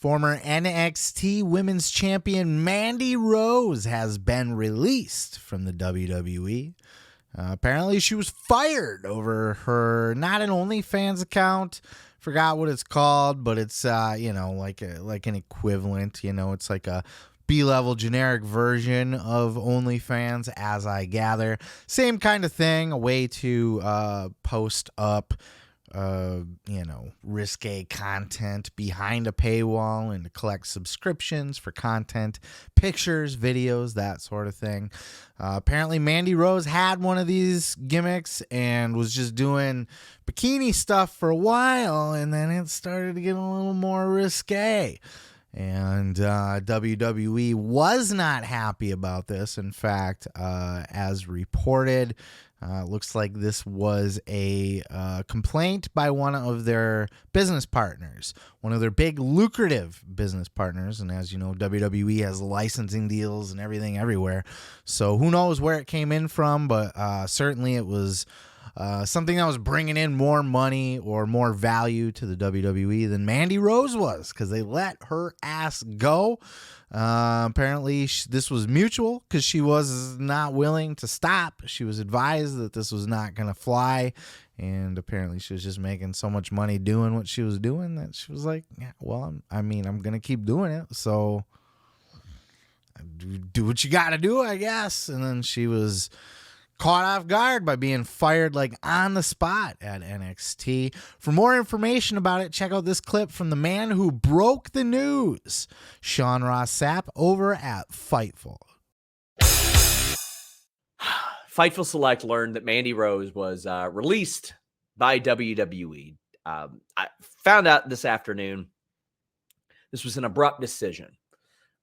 Former NXT Women's Champion Mandy Rose has been released from the WWE. Apparently she was fired over her, not an OnlyFans account, forgot what it's called, but it's, like an equivalent, it's like a B-level generic version of OnlyFans, as I gather. Same kind of thing, a way to post up risque content behind a paywall and to collect subscriptions for content, pictures, videos, that sort of thing. Apparently Mandy Rose had one of these gimmicks and was just doing bikini stuff for a while, and then it started to get a little more risque. And WWE was not happy about this. In fact, as reported, looks like this was a complaint by one of their business partners, one of their big lucrative business partners. And as you know, WWE has licensing deals and everything everywhere. So who knows where it came in from, but certainly it was something that was bringing in more money or more value to the WWE than Mandy Rose was, because they let her ass go. Apparently this was mutual, because she was not willing to stop. She was advised that this was not going to fly, and apparently she was just making so much money doing what she was doing that she was like, yeah, well, I'm going to keep doing it, so do what you got to do, I guess. And then she was caught off guard by being fired like on the spot at NXT. For more information about it, check out this clip from the man who broke the news, Sean Ross Sapp, over at Fightful. Fightful Select learned that Mandy Rose was released by WWE. I found out this afternoon this was an abrupt decision,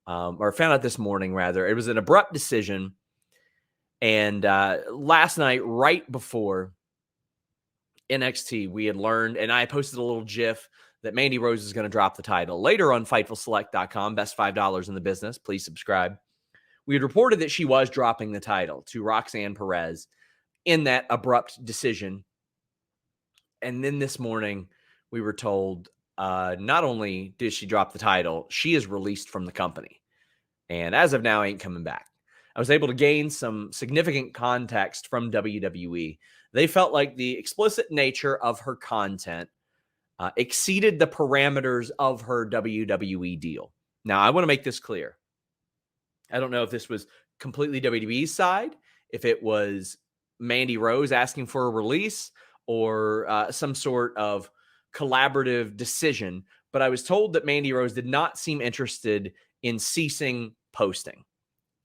or found out this morning, rather. It was an abrupt decision. And last night, right before NXT, we had learned, and I posted a little GIF that Mandy Rose is going to drop the title. Later on FightfulSelect.com, best $5 in the business, please subscribe. We had reported that she was dropping the title to Roxanne Perez in that abrupt decision. And then this morning, we were told not only did she drop the title, she is released from the company. And as of now, ain't coming back. I was able to gain some significant context from WWE. They felt like the explicit nature of her content exceeded the parameters of her WWE deal. Now, I want to make this clear. I don't know if this was completely WWE's side, if it was Mandy Rose asking for a release, or some sort of collaborative decision. But I was told that Mandy Rose did not seem interested in ceasing posting.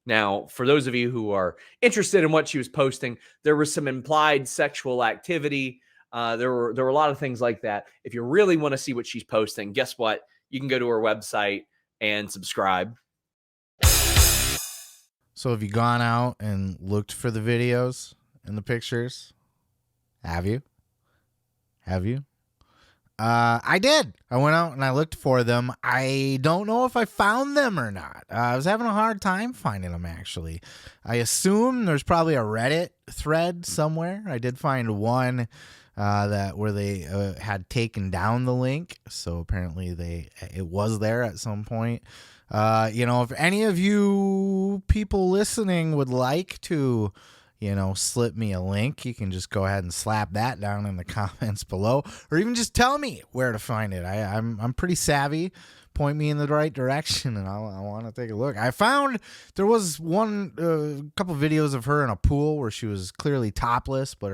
Now, for those of you who are interested in what she was posting, there was some implied sexual activity. There were a lot of things like that. If you really want to see what she's posting, guess what? You can go to her website and subscribe. So have you gone out and looked for the videos and the pictures? Have you? I did. I went out and I looked for them. I don't know if I found them or not. I was having a hard time finding them, actually. I assume there's probably a Reddit thread somewhere. I did find one where they had taken down the link. So apparently it was there at some point. If any of you people listening would like to slip me a link, you can just go ahead and slap that down in the comments below, or even just tell me where to find it. I'm pretty savvy. Point me in the right direction, and I want to take a look. I found there was one couple videos of her in a pool where she was clearly topless, but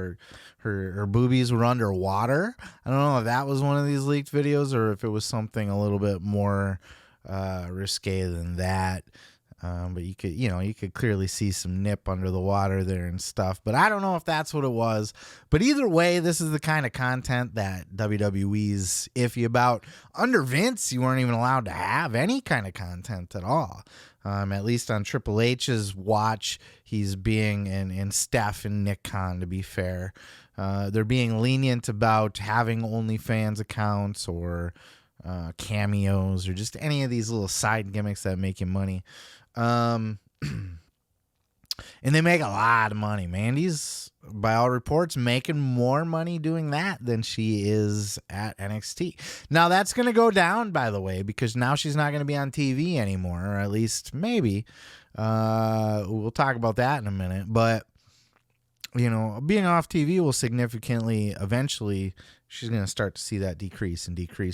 her boobies were underwater. I don't know if that was one of these leaked videos or if it was something a little bit more risque than that. But you could clearly see some nip under the water there and stuff. But I don't know if that's what it was. But either way, this is the kind of content that WWE's iffy about. Under Vince, you weren't even allowed to have any kind of content at all. At least on Triple H's watch, he's being, and Steph and Nick Khan, to be fair, they're being lenient about having OnlyFans accounts or cameos or just any of these little side gimmicks that make you money. And they make a lot of money. Mandy's, by all reports, making more money doing that than she is at NXT. Now, that's going to go down, by the way, because now she's not going to be on TV anymore, or at least maybe. We'll talk about that in a minute. But, being off TV will significantly, eventually, she's going to start to see that decrease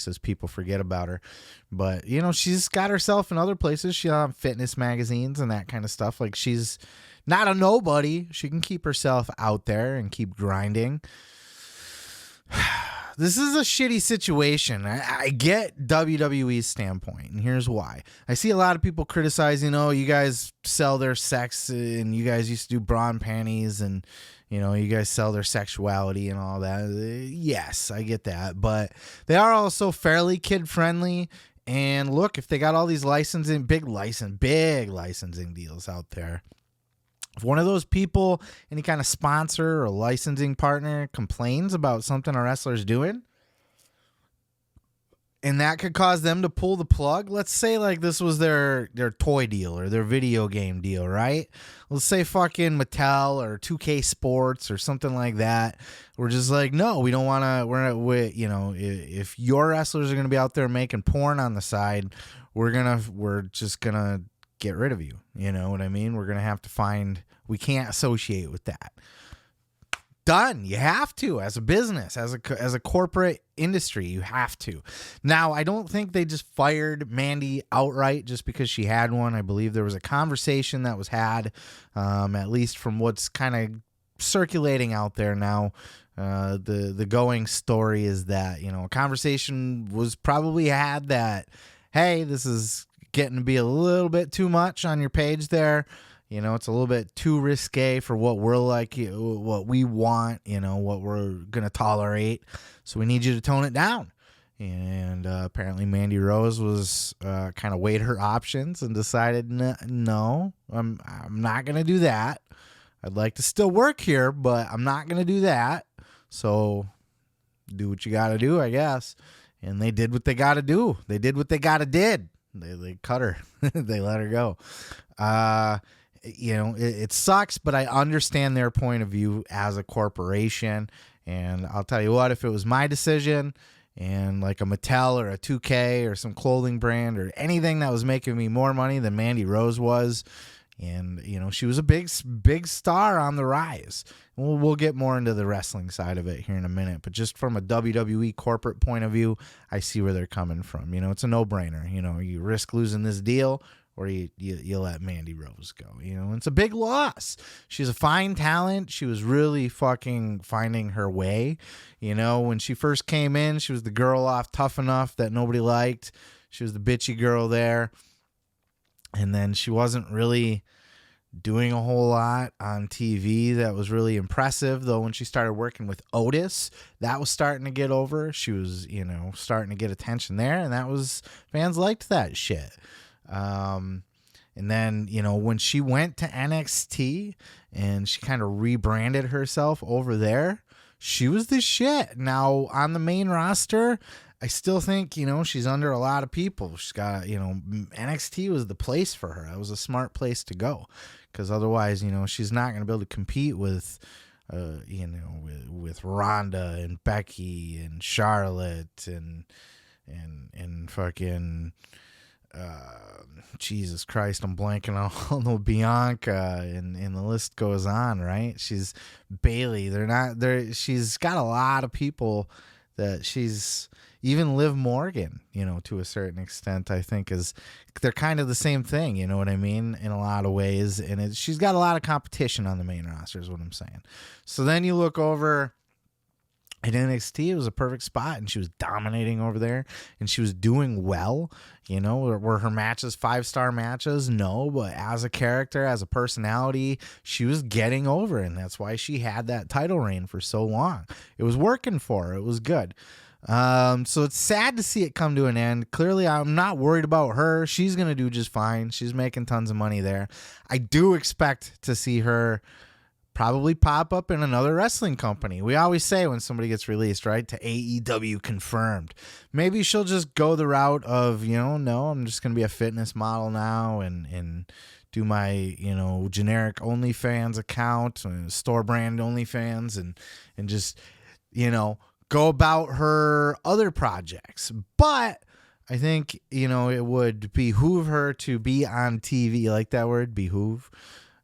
as people forget about her. But, she's got herself in other places. She's on fitness magazines and that kind of stuff. Like, she's not a nobody. She can keep herself out there and keep grinding. This is a shitty situation. I get WWE's standpoint, and here's why. I see a lot of people criticizing, you guys sell their sex, and you guys used to do bra and panties, and, you guys sell their sexuality and all that. Yes, I get that. But they are also fairly kid-friendly. And look, if they got all these big licensing deals out there, if one of those people, any kind of sponsor or licensing partner, complains about something a wrestler's doing, and that could cause them to pull the plug. Let's say like this was their toy deal or their video game deal, right? Let's say fucking Mattel or 2K Sports or something like that. We're just like, no, we don't want to. If your wrestlers are going to be out there making porn on the side, we're just gonna get rid of you. You know what I mean? We're going to have to we can't associate with that. Done. You have to, as a business, as a corporate industry, you have to. Now, I don't think they just fired Mandy outright just because she had one. I believe there was a conversation that was had, at least from what's kind of circulating out there now. The going story is that, a conversation was probably had that, hey, this is getting to be a little bit too much on your page there. It's a little bit too risque for what we're like, what we want, what we're going to tolerate. So we need you to tone it down. And apparently Mandy Rose was kind of weighed her options and decided, no, I'm not going to do that. I'd like to still work here, but I'm not going to do that. So do what you got to do, I guess. And they did what they got to do. They did what they got to did. They cut her. They let her go. It sucks, but I understand their point of view as a corporation. And I'll tell you what, if it was my decision and like a Mattel or a 2K or some clothing brand or anything that was making me more money than Mandy Rose was, and, she was a big star on the rise. We'll get more into the wrestling side of it here in a minute. But just from a WWE corporate point of view, I see where they're coming from. It's a no-brainer. You risk losing this deal or you let Mandy Rose go. It's a big loss. She's a fine talent. She was really fucking finding her way. When she first came in, she was the girl off Tough Enough that nobody liked. She was the bitchy girl there. And then she wasn't really doing a whole lot on TV that was really impressive, though. When she started working with Otis, that was starting to get over. She was, starting to get attention there, and fans liked that shit. And then, when she went to NXT and she kind of rebranded herself over there, she was the shit. Now, on the main roster, I still think, she's under a lot of people. She's got, NXT was the place for her. It was a smart place to go because otherwise, she's not going to be able to compete with, with Ronda and Becky and Charlotte and fucking, Jesus Christ, I'm blanking on the Bianca and the list goes on, right? She's Bailey. She's got a lot of people that she's. Even Liv Morgan, to a certain extent, I think they're kind of the same thing, you know what I mean, in a lot of ways. And she's got a lot of competition on the main roster is what I'm saying. So then you look over at NXT, it was a perfect spot, and she was dominating over there, and she was doing well. Were her matches 5-star matches? No, but as a character, as a personality, she was getting over, and that's why she had that title reign for so long. It was working for her. It was good. So it's sad to see it come to an end. Clearly, I'm not worried about her. She's going to do just fine. She's making tons of money there. I do expect to see her probably pop up in another wrestling company. We always say when somebody gets released, right, to AEW confirmed. Maybe she'll just go the route of, no, I'm just going to be a fitness model now and do my, generic OnlyFans account, store brand OnlyFans, and just, go about her other projects. But I think, it would behoove her to be on TV. You like that word, behoove?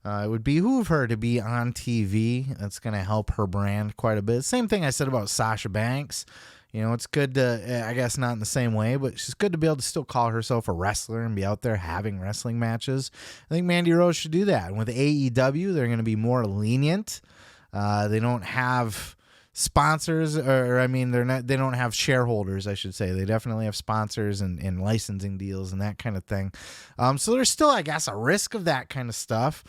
It would behoove her to be on TV. That's going to help her brand quite a bit. Same thing I said about Sasha Banks. It's good to, I guess not in the same way, but it's good to be able to still call herself a wrestler and be out there having wrestling matches. I think Mandy Rose should do that. And with AEW, they're going to be more lenient. They don't have sponsors, they don't have shareholders, I should say. They definitely have sponsors and licensing deals and that kind of thing. So there's still, I guess, a risk of that kind of stuff.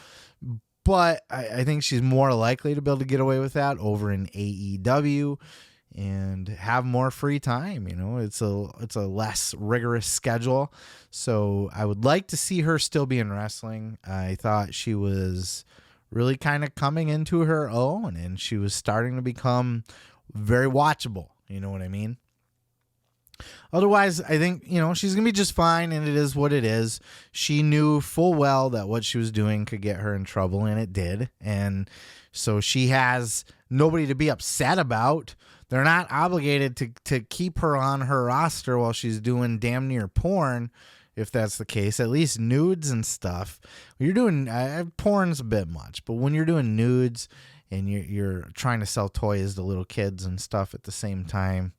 But I think she's more likely to be able to get away with that over in AEW and have more free time. It's a less rigorous schedule. So I would like to see her still be in wrestling. I thought she was really kind of coming into her own, and she was starting to become very watchable. You know what I mean? Otherwise, I think, she's going to be just fine, and it is what it is. She knew full well that what she was doing could get her in trouble, and it did. And so she has nobody to be upset about. They're not obligated to keep her on her roster while she's doing damn near porn, if that's the case. At least nudes and stuff. When you're doing porn's a bit much, but when you're doing nudes and you're trying to sell toys to little kids and stuff at the same time,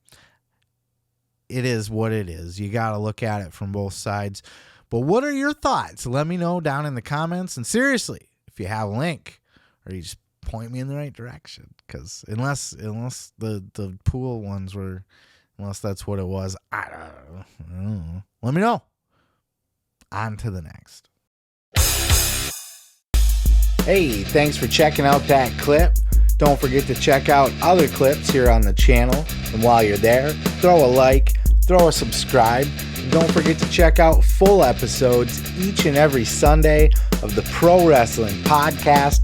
it is what it is. You got to look at it from both sides. But what are your thoughts? Let me know down in the comments. And seriously, if you have a link, or you just point me in the right direction, because unless the pool ones were, unless that's what it was, I don't know. Let me know. On to the next. Hey, thanks for checking out that clip. Don't forget to check out other clips here on the channel. And while you're there, throw a like, throw a subscribe, and don't forget to check out full episodes each and every Sunday of the Pro Wrestling Podcast.